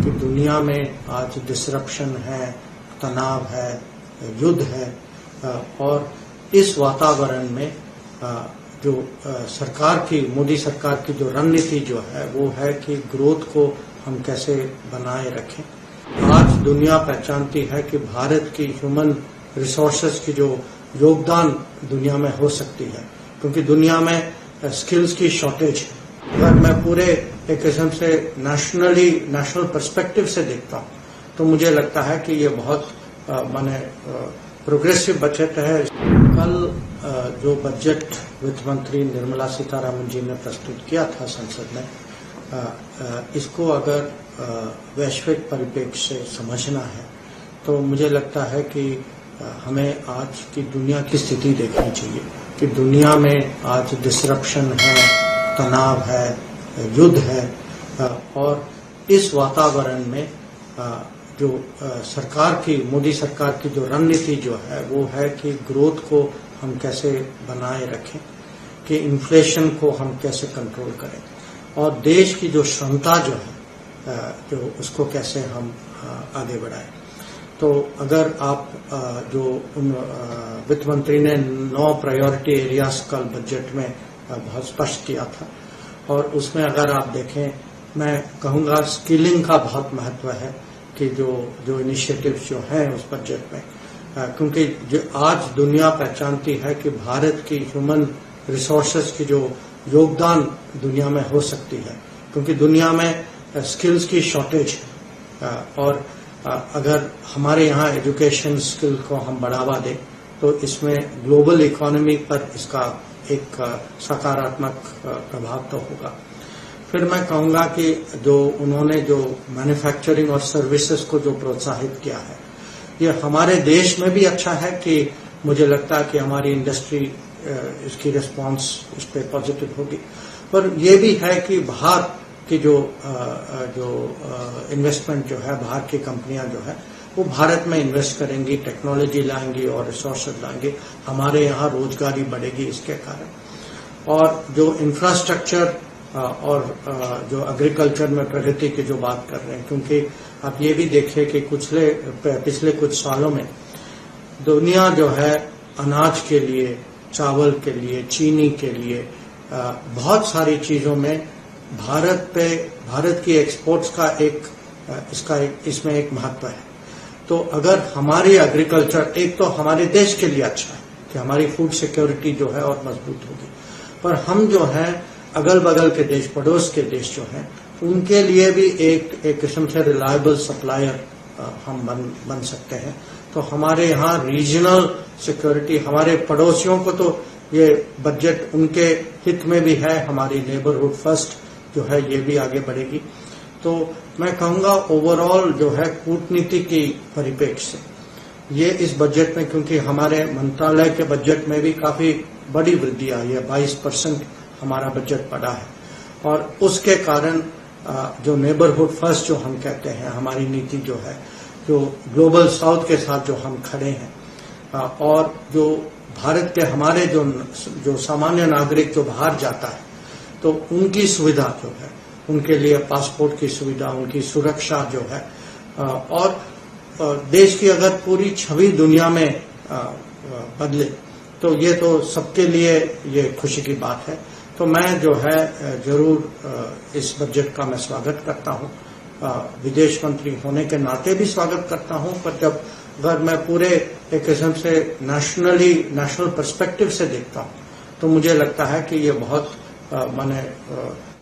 कि दुनिया में आज डिसरप्शन है, तनाव है, युद्ध है और इस वातावरण में जो सरकार की, मोदी सरकार की जो रणनीति जो है वो है कि ग्रोथ को हम कैसे बनाए रखें। आज दुनिया पहचानती है कि भारत की ह्यूमन रिसोर्सेज की जो योगदान दुनिया में हो सकती है, क्योंकि दुनिया में स्किल्स की शॉर्टेज है। अगर मैं पूरे एक किस्म से नेशनल पर्सपेक्टिव से देखता हूँ तो मुझे लगता है कि ये बहुत प्रोग्रेसिव बजट है। कल जो बजट वित्त मंत्री निर्मला सीतारामन जी ने प्रस्तुत किया था संसद में, इसको अगर वैश्विक परिप्रेक्ष्य से समझना है तो मुझे लगता है कि हमें आज की दुनिया की स्थिति देखनी चाहिए कि दुनिया में आज डिसरप्शन है, तनाव है, युद्ध है और इस वातावरण में जो सरकार की, मोदी सरकार की जो रणनीति जो है वो है कि ग्रोथ को हम कैसे बनाए रखें, कि इन्फ्लेशन को हम कैसे कंट्रोल करें और देश की जो क्षमता जो है जो उसको कैसे हम आगे बढ़ाएं। तो अगर आप जो वित्त मंत्री ने 9 प्रायोरिटी एरियाज कल बजट में बहुत स्पष्ट किया था और उसमें अगर आप देखें, मैं कहूँगा स्किलिंग का बहुत महत्व है कि जो इनिशिएटिव्स जो हैं उस बजट में, क्योंकि जो आज दुनिया पहचानती है कि भारत की ह्यूमन रिसोर्सेज की जो योगदान दुनिया में हो सकती है, क्योंकि दुनिया में स्किल्स की शॉर्टेज है और अगर हमारे यहाँ एजुकेशन स्किल को हम बढ़ावा दें तो इसमें ग्लोबल इकोनॉमी पर इसका एक सकारात्मक प्रभाव तो होगा। फिर मैं कहूँगा कि जो उन्होंने जो मैन्युफैक्चरिंग और सर्विसेज को जो प्रोत्साहित किया है, ये हमारे देश में भी अच्छा है कि मुझे लगता है कि हमारी इंडस्ट्री इसकी रिस्पांस इस पर पॉजिटिव होगी। पर यह भी है कि बाहर की जो इन्वेस्टमेंट जो है, बाहर की कंपनियां जो है वो भारत में इन्वेस्ट करेंगी, टेक्नोलॉजी लाएंगी और रिसोर्सेज लाएंगी, हमारे यहाँ रोजगारी बढ़ेगी इसके कारण। और जो इंफ्रास्ट्रक्चर और जो एग्रीकल्चर में प्रगति की जो बात कर रहे हैं, क्योंकि आप ये भी देखिए कि पिछले कुछ सालों में दुनिया जो है अनाज के लिए, चावल के लिए, चीनी के लिए, बहुत सारी चीजों में भारत की एक्सपोर्ट्स का इसमें एक महत्व है। तो अगर हमारी एग्रीकल्चर, एक तो हमारे देश के लिए अच्छा है कि हमारी फूड सिक्योरिटी जो है और मजबूत होगी, पर हम जो है अगल बगल के देश, पड़ोस के देश जो हैं, उनके लिए भी एक किस्म से रिलायबल सप्लायर हम बन सकते हैं। तो हमारे यहाँ रीजनल सिक्योरिटी, हमारे पड़ोसियों को तो ये बजट उनके हित में भी है, हमारी नेबरहुड फर्स्ट जो है ये भी आगे बढ़ेगी। तो मैं कहूँगा ओवरऑल जो है कूटनीति की परिप्रेक्ष्य से ये इस बजट में, क्योंकि हमारे मंत्रालय के बजट में भी काफी बड़ी वृद्धि आई है, 22% हमारा बजट बढ़ा है और उसके कारण जो नेबरहुड फर्स्ट जो हम कहते हैं, हमारी नीति जो है, जो ग्लोबल साउथ के साथ जो हम खड़े हैं और जो भारत के हमारे जो सामान्य नागरिक जो बाहर जाता है तो उनकी सुविधा जो है, उनके लिए पासपोर्ट की सुविधा, उनकी सुरक्षा जो है और देश की अगर पूरी छवि दुनिया में बदले तो ये तो सबके लिए ये खुशी की बात है। तो मैं जो है जरूर इस बजट का मैं स्वागत करता हूँ, विदेश मंत्री होने के नाते भी स्वागत करता हूँ, पर अगर मैं पूरे एक किस्म से नेशनल पर्सपेक्टिव से देखता हूँ तो मुझे लगता है कि ये बहुत